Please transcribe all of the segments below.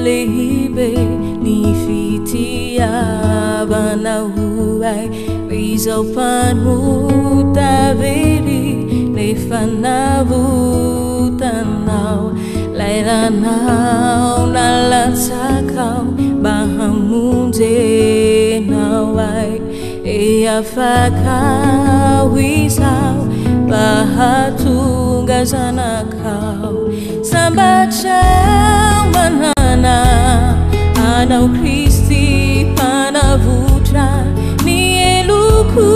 libe ni fitia bana huai rizo panu tabiri ne fanavu tanau laila nau nalasakau bahamunde nawai ea fakawisau bahatunga zanakau sambaca manana anau Kristi panavutra ni eluku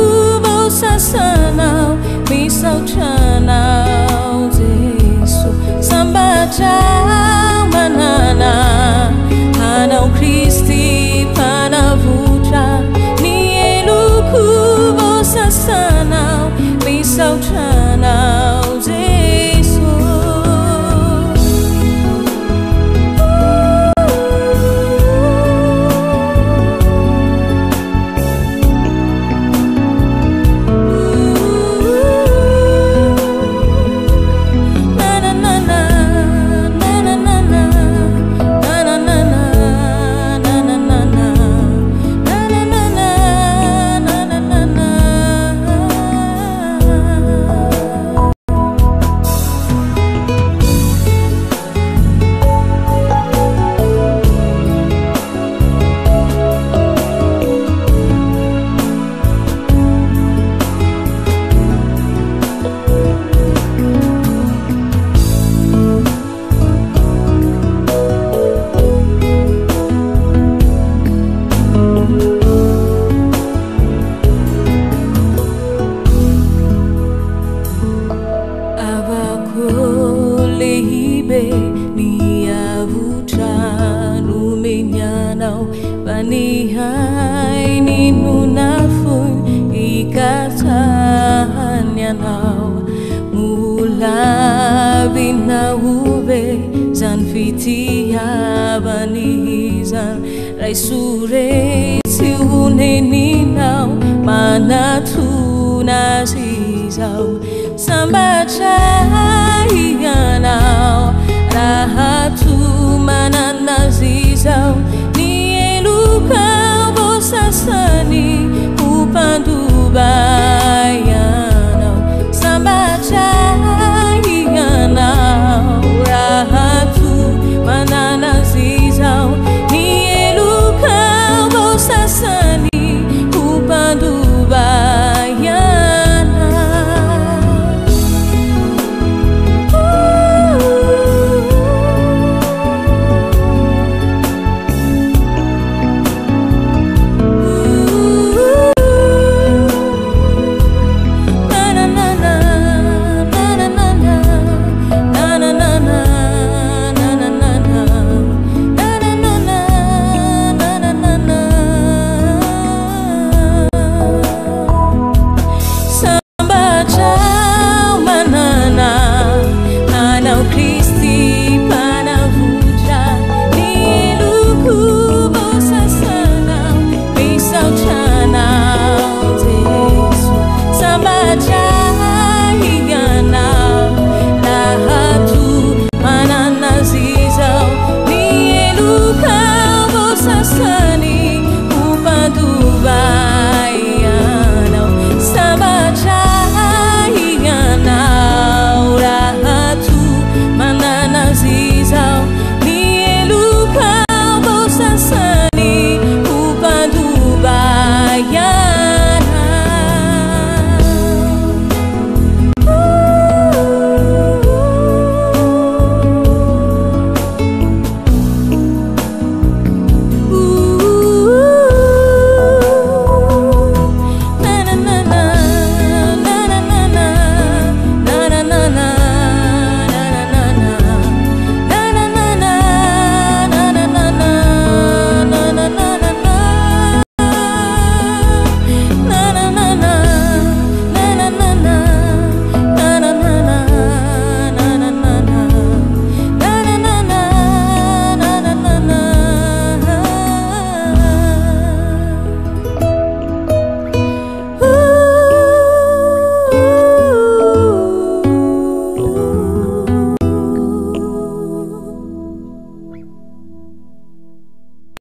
bosasanau misau chanau Yesu sambaca manana anau Kristi panavutra ni eluku bosasanau misau chanau Yesu ni avutra numenyanau banihai ni nunafun ikatanyanau mula binauve zanfitia banihizan raisure tiuneninau manatunaizau sambaca iganau rahat